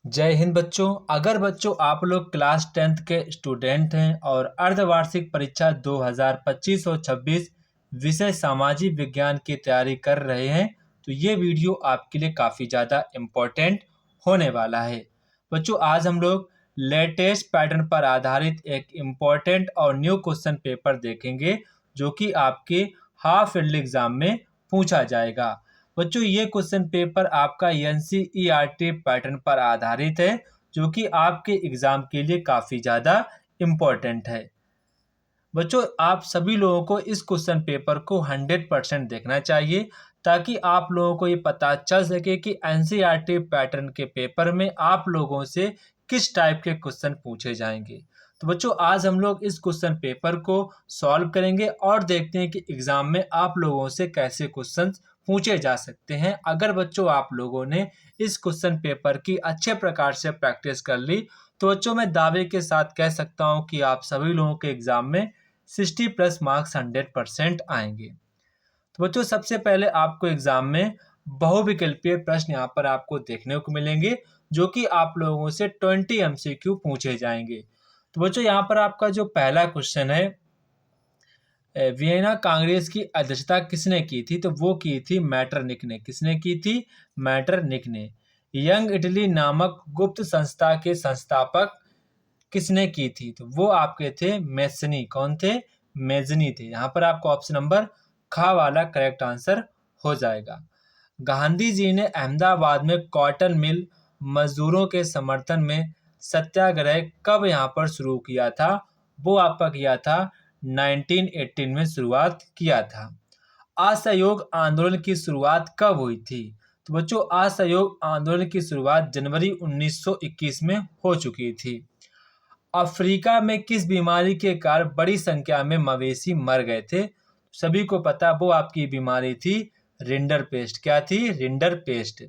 जय हिंद बच्चों। अगर बच्चों आप लोग क्लास 10th के स्टूडेंट हैं और अर्धवार्षिक परीक्षा 2025 और 26 विषय सामाजिक विज्ञान की तैयारी कर रहे हैं तो ये वीडियो आपके लिए काफ़ी ज़्यादा इम्पोर्टेंट होने वाला है। बच्चों आज हम लोग लेटेस्ट पैटर्न पर आधारित एक इम्पोर्टेंट और न्यू क्वेश्चन पेपर देखेंगे जो कि आपके हाफ ईयरली एग्जाम में पूछा जाएगा। बच्चों ये क्वेश्चन पेपर आपका एनसीईआरटी पैटर्न पर आधारित है जो कि आपके एग्जाम के लिए काफ़ी ज़्यादा इम्पोर्टेंट है। बच्चों आप सभी लोगों को इस क्वेश्चन पेपर को 100% देखना चाहिए ताकि आप लोगों को ये पता चल सके कि एनसीईआरटी पैटर्न के पेपर में आप लोगों से किस टाइप के क्वेश्चन पूछे जाएंगे। तो बच्चों आज हम लोग इस क्वेश्चन पेपर को सॉल्व करेंगे और देखते हैं कि एग्जाम में आप लोगों से कैसे क्वेश्चन पूछे जा सकते हैं। अगर बच्चों आप लोगों ने इस क्वेश्चन पेपर की अच्छे प्रकार से प्रैक्टिस कर ली तो बच्चों मैं दावे के साथ कह सकता हूं कि आप सभी लोगों के एग्जाम में 60+ मार्क्स 100% आएंगे। तो बच्चों सबसे पहले आपको एग्जाम में बहुविकल्पीय प्रश्न यहाँ पर आपको देखने को मिलेंगे जो कि आप लोगों से 20 MCQ पूछे जाएंगे। तो बच्चों यहाँ पर आपका जो पहला क्वेश्चन है, वियना कांग्रेस की अध्यक्षता किसने की थी? तो वो की थी मैटरनिक ने। किसने की थी? मैटरनिक ने। यंग इटली नामक गुप्त संस्था के संस्थापक किसने की थी? तो वो आपके थे मेसनी। कौन थे? मेजनी थे। यहाँ पर आपको ऑप्शन नंबर खा वाला करेक्ट आंसर हो जाएगा। गांधी जी ने अहमदाबाद में कॉटन मिल मजदूरों के समर्थन में सत्याग्रह कब यहाँ पर शुरू किया था? वो आपका किया था 1918 में शुरुआत किया था। असहयोग आंदोलन की शुरुआत कब हुई थी? तो बच्चों असहयोग आंदोलन की शुरुआत जनवरी 1921 में हो चुकी थी। अफ्रीका में किस बीमारी के कारण बड़ी संख्या में मवेशी मर गए थे? सभी को पता वो आपकी बीमारी थी रिंडरपेस्ट। क्या थी? रिंडरपेस्ट।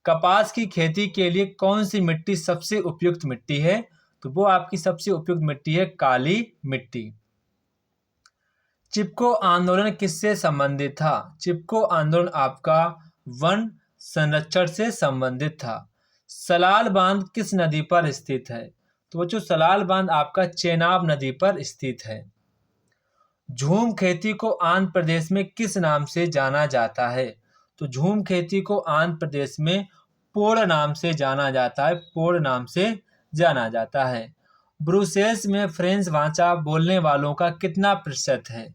कपास की खेती के लिए कौन सी मिट्टी सबसे उपयुक्त मिट्टी है? तो वो आपकी सबसे उपयुक्त मिट्टी है काली मिट्टी। चिपको आंदोलन किससे संबंधित था? चिपको आंदोलन आपका वन संरक्षण से संबंधित था। सलाल बांध किस नदी पर स्थित है? तो बच्चों सलाल बांध आपका चेनाब नदी पर स्थित है। झूम खेती को आंध्र प्रदेश में किस नाम से जाना जाता है? तो झूम खेती को आंध्र प्रदेश में पोड़ नाम से जाना जाता है। पोड़ नाम से जाना जाता है। ब्रुसेल्स में फ्रेंच भाषा बोलने वालों का कितना प्रतिशत है?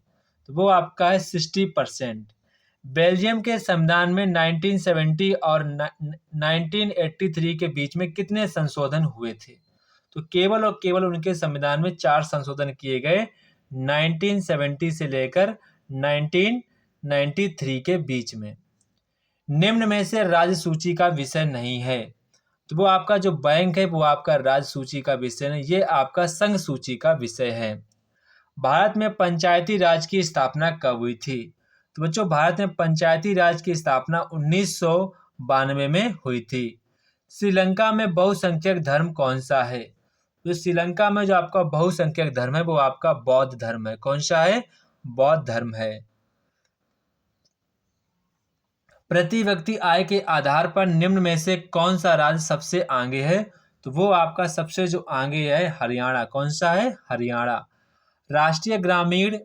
तो वो आपका है 60%। बेल्जियम के संविधान में 1970 और 1983 के बीच में कितने संशोधन हुए थे? तो केवल और केवल उनके संविधान में 4 संशोधन किए गए 1970 से लेकर 1993 के बीच में। निम्न में से राज्य सूची का विषय नहीं है। तो वो आपका जो बैंक है वो आपका राज्य सूची का विषय नहीं, ये आपका संघ सूची का विषय है। भारत में पंचायती राज की स्थापना कब हुई थी? तो बच्चों भारत में पंचायती राज की स्थापना 1992 में हुई थी। श्रीलंका में बहुसंख्यक धर्म कौन सा है? तो श्रीलंका में जो आपका बहुसंख्यक धर्म है वो आपका बौद्ध धर्म है। कौन सा है? बौद्ध धर्म है। प्रति व्यक्ति आय के आधार पर निम्न में से कौन सा राज्य सबसे आगे है? तो वो आपका सबसे जो आगे है हरियाणा। कौन सा है? हरियाणा। राष्ट्रीय ग्रामीण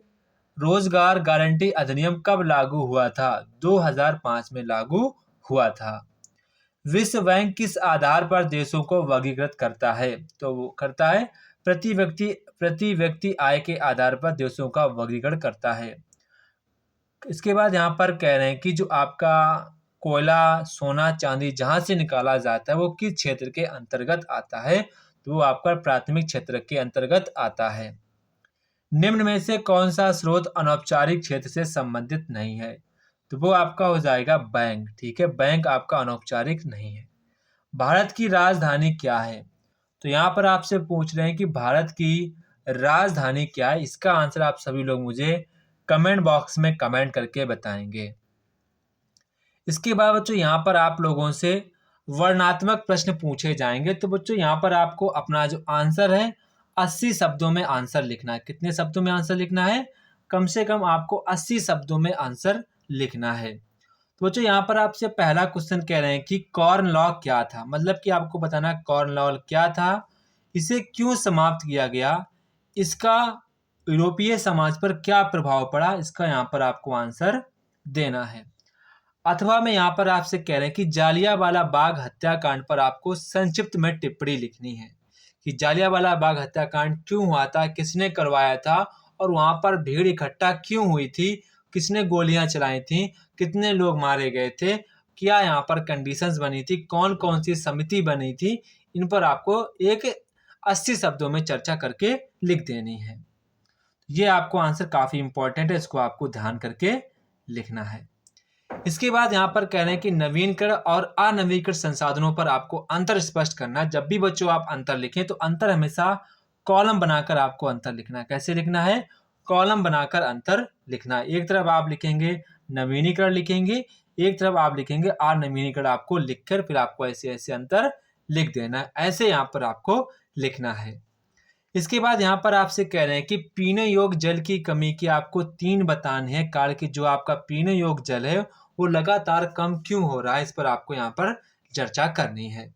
रोजगार गारंटी अधिनियम कब लागू हुआ था? 2005 में लागू हुआ था। विश्व बैंक किस आधार पर देशों को वर्गीकृत करता है? तो वो करता है प्रति व्यक्ति आय के आधार पर देशों का वर्गीकरण करता है। इसके बाद यहाँ पर कह रहे हैं कि जो आपका कोयला सोना चांदी जहाँ से निकाला जाता है वो किस क्षेत्र के अंतर्गत आता है? तो वो आपका प्राथमिक क्षेत्र के अंतर्गत आता है। निम्न में से कौन सा स्रोत अनौपचारिक क्षेत्र से संबंधित नहीं है? तो वो आपका हो जाएगा बैंक। ठीक है, बैंक आपका अनौपचारिक नहीं है। भारत की राजधानी क्या है? तो यहाँ पर आपसे पूछ रहे हैं कि भारत की राजधानी क्या है। इसका आंसर आप सभी लोग मुझे कमेंट बॉक्स में कमेंट करके बताएंगे। इसके बाद बच्चों यहाँ पर आप लोगों से वर्णात्मक प्रश्न पूछे जाएंगे। तो बच्चों यहाँ पर आपको अपना जो आंसर है 80 शब्दों में आंसर लिखना है। कितने शब्दों में आंसर लिखना है? कम से कम आपको 80 शब्दों में आंसर लिखना है। तो बच्चों यहाँ पर आपसे पहला क्वेश्चन कह रहे हैं कि कॉर्न लॉ क्या था, मतलब कि आपको बताना कॉर्न लॉ क्या था, इसे क्यों समाप्त किया गया, इसका यूरोपीय समाज पर क्या प्रभाव पड़ा, इसका यहाँ पर आपको आंसर देना है। अथवा में यहाँ पर आपसे कह रहे हैं कि जालियांवाला बाग हत्याकांड पर आपको संक्षिप्त में टिप्पणी लिखनी है कि जालियांवाला बाग हत्याकांड क्यों हुआ था, किसने करवाया था और वहां पर भीड़ इकट्ठा क्यों हुई थी, किसने गोलियां चलाई थी, कितने लोग मारे गए थे, क्या यहाँ पर कंडीशंस बनी थी, कौन कौन सी समिति बनी थी, इन पर आपको एक 80 शब्दों में चर्चा करके लिख देनी है। ये आपको आंसर काफी इंपॉर्टेंट है, इसको आपको ध्यान करके लिखना है। इसके बाद यहाँ पर कह रहे हैं कि नवीनकरण और अनवीनकरण संसाधनों पर आपको अंतर स्पष्ट करना है। जब भी बच्चों आप अंतर लिखें तो अंतर हमेशा कॉलम बनाकर आपको अंतर लिखना है। कैसे लिखना है? कॉलम बनाकर अंतर लिखना है। एक तरफ आप लिखेंगे नवीनीकरण लिखेंगे, एक तरफ आप लिखेंगे अनवीनीकरण, आपको लिखकर फिर आपको ऐसे ऐसे अंतर लिख देना है। ऐसे यहाँ पर आपको लिखना है। इसके बाद यहाँ पर आपसे कह रहे हैं कि पीने योग्य जल की कमी की आपको 3 बताने हैं कारण कि जो आपका पीने योग्य जल है वो लगातार कम क्यों हो रहा है, इस पर आपको यहाँ पर चर्चा करनी है।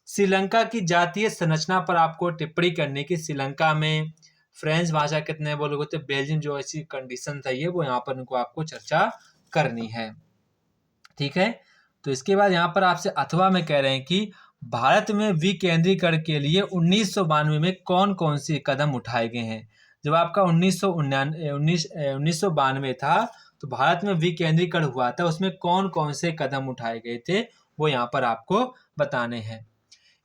श्रीलंका की जातीय संरचना पर आपको टिप्पणी करने की, श्रीलंका में फ्रेंच भाषा कितने बोलोगे होते, बेल्जियम जो ऐसी कंडीशन है वो यहाँ पर इनको आपको चर्चा करनी है। ठीक है, तो इसके बाद यहाँ पर आपसे अथवा में कह रहे हैं कि भारत में विकेंद्रीकरण के लिए 1992 में कौन कौन से कदम उठाए गए हैं। जब आपका 1992 था तो भारत में विकेंद्रीकरण हुआ था, उसमें कौन कौन से कदम उठाए गए थे वो यहाँ पर आपको बताने हैं।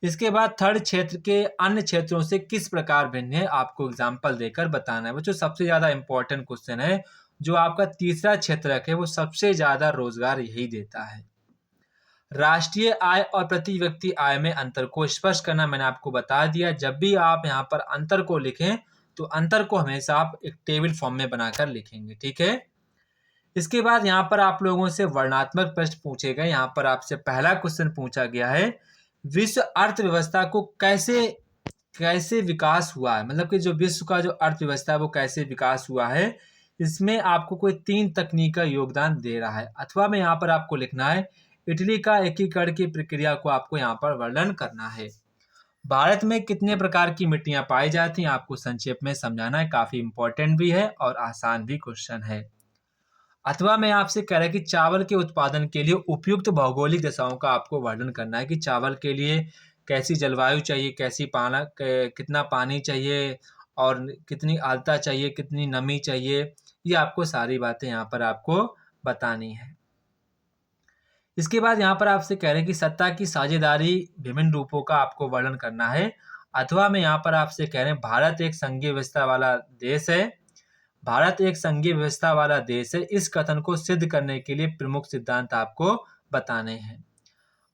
इसके बाद थर्ड क्षेत्र के अन्य क्षेत्रों से किस प्रकार भिन्न है, आपको एग्जाम्पल देकर बताना है। बच्चों सबसे ज्यादा इंपॉर्टेंट क्वेश्चन है, जो आपका तीसरा क्षेत्र है वो सबसे ज्यादा रोजगार यही देता है। राष्ट्रीय आय और प्रति व्यक्ति आय में अंतर को स्पष्ट करना मैंने आपको बता दिया। जब भी आप यहाँ पर अंतर को लिखें तो अंतर को हमेशा आप एक टेबल फॉर्म में बनाकर लिखेंगे। ठीक है, इसके बाद यहाँ पर आप लोगों से वर्णनात्मक प्रश्न पूछे गए। यहाँ पर आपसे पहला क्वेश्चन पूछा गया है, विश्व अर्थव्यवस्था को कैसे कैसे विकास हुआ है, मतलब कि जो विश्व का जो अर्थव्यवस्था है वो कैसे विकास हुआ है, इसमें आपको कोई 3 तकनीक का योगदान दे रहा है। अथवा में यहाँ पर आपको लिखना है इटली का एकीकरण की प्रक्रिया को आपको यहाँ पर वर्णन करना है। भारत में कितने प्रकार की मिट्टियां पाई जाती हैं, आपको संक्षेप में समझाना है। काफी इंपॉर्टेंट भी है और आसान भी क्वेश्चन है। अथवा मैं आपसे कह रहा है कि चावल के उत्पादन के लिए उपयुक्त भौगोलिक दशाओं का आपको वर्णन करना है कि चावल के लिए कैसी जलवायु चाहिए, कैसी कितना पानी चाहिए और कितनी आर्द्रता चाहिए, कितनी नमी चाहिए, ये आपको सारी बातें यहाँ पर आपको बतानी है। इसके बाद यहाँ पर आपसे कह रहे हैं कि सत्ता की साझेदारी विभिन्न रूपों का आपको वर्णन करना है। अथवा में यहाँ पर आपसे कह रहे हैं भारत एक संघीय व्यवस्था वाला देश है, भारत एक संघीय व्यवस्था वाला देश है, इस कथन को सिद्ध करने के लिए प्रमुख सिद्धांत आपको बताने हैं।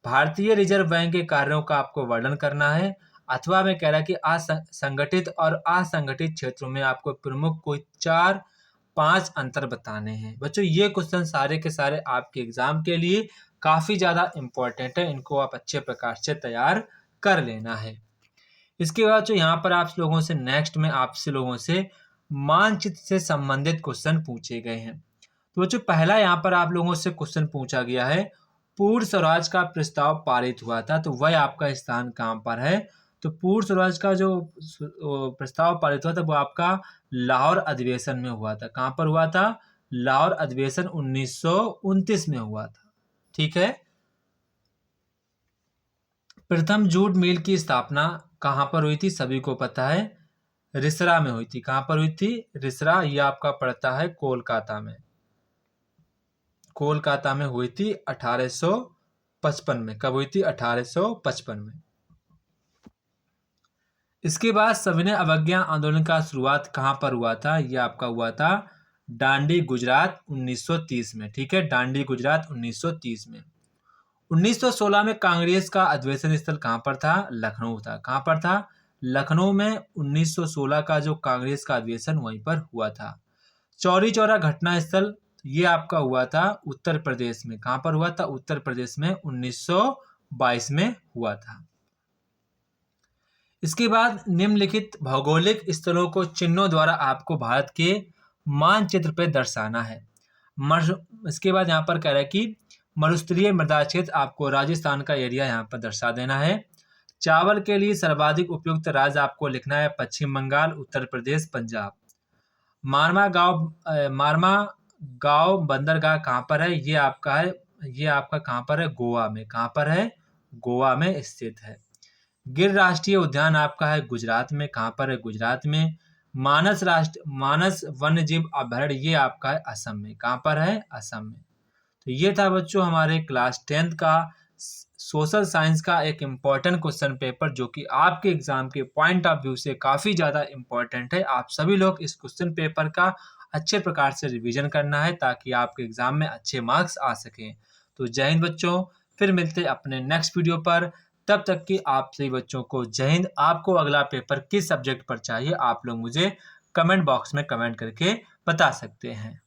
भारतीय रिजर्व बैंक के कार्यों का आपको वर्णन करना है। अथवा में कह रहा है कि असंगठित और असंगठित क्षेत्रों में आपको प्रमुख कोई 4-5 अंतर बताने हैं। बच्चों ये क्वेश्चन सारे के सारे आपके एग्जाम के लिए काफी ज्यादा इंपॉर्टेंट है, इनको आप अच्छे प्रकार से तैयार कर लेना है। इसके बाद जो यहाँ पर आप लोगों से नेक्स्ट में आपसे लोगों से मानचित्र से संबंधित क्वेश्चन पूछे गए हैं। तो बच्चों पहला यहाँ पर आप लोगों से क्वेश्चन पूछा गया है, पूर्ण स्वराज का प्रस्ताव पारित हुआ था तो वह आपका स्थान कहाँ पर है। तो पूर्ण स्वराज का जो प्रस्ताव पारित हुआ था वो आपका लाहौर अधिवेशन में हुआ था। कहाँ पर हुआ था? लाहौर अधिवेशन 1929 में हुआ था। ठीक है, प्रथम जूट मिल की स्थापना कहाँ पर हुई थी, सभी को पता है, रिसरा में हुई थी। कहाँ पर हुई थी? रिसरा। ये आपका पड़ता है कोलकाता में, कोलकाता में हुई थी 1855 में। कब हुई थी? 1855 में। इसके बाद सविनय अवज्ञा आंदोलन का शुरुआत कहाँ पर हुआ था? यह आपका हुआ था डांडी गुजरात 1930 में। ठीक है, डांडी गुजरात 1930 में। 1916 में कांग्रेस का अधिवेशन स्थल कहाँ पर था? लखनऊ था। कहाँ पर था? लखनऊ में 1916 का जो कांग्रेस का अधिवेशन वहीं पर हुआ था। चौरी चौरा घटना स्थल ये आपका हुआ था उत्तर प्रदेश में। कहाँ पर हुआ था? उत्तर प्रदेश में 1922 में हुआ था। इसके बाद निम्नलिखित भौगोलिक स्थलों को चिन्हों द्वारा आपको भारत के मानचित्र पर दर्शाना है। इसके बाद यहाँ पर कह रहा है कि मरुस्थलीय मृदा क्षेत्र, आपको राजस्थान का एरिया यहाँ पर दर्शा देना है। चावल के लिए सर्वाधिक उपयुक्त राज्य आपको लिखना है पश्चिम बंगाल, उत्तर प्रदेश, पंजाब। मारमा गांव बंदरगाह कहाँ पर है? ये आपका कहाँ पर है? गोवा में। कहाँ पर है? गोवा में स्थित है। गिर राष्ट्रीय उद्यान आपका है गुजरात में। कहाँ पर है? गुजरात में। मानस वन्यजीव अभयारण्य ये आपका है असम में। कहाँ पर है? असम में। तो ये था बच्चों हमारे क्लास 10th का सोशल साइंस का एक इम्पॉर्टेंट क्वेश्चन पेपर, जो कि आपके एग्जाम के पॉइंट ऑफ व्यू से काफ़ी ज़्यादा इम्पॉर्टेंट है। आप सभी लोग इस क्वेश्चन पेपर का अच्छे प्रकार से रिवीजन करना है ताकि आपके एग्जाम में अच्छे मार्क्स आ सकें। तो जय हिंद बच्चों, फिर मिलते हैं अपने नेक्स्ट वीडियो पर। तब तक कि आप सभी बच्चों को जय हिंद। आपको अगला पेपर किस सब्जेक्ट पर चाहिए आप लोग मुझे कमेंट बॉक्स में कमेंट करके बता सकते हैं।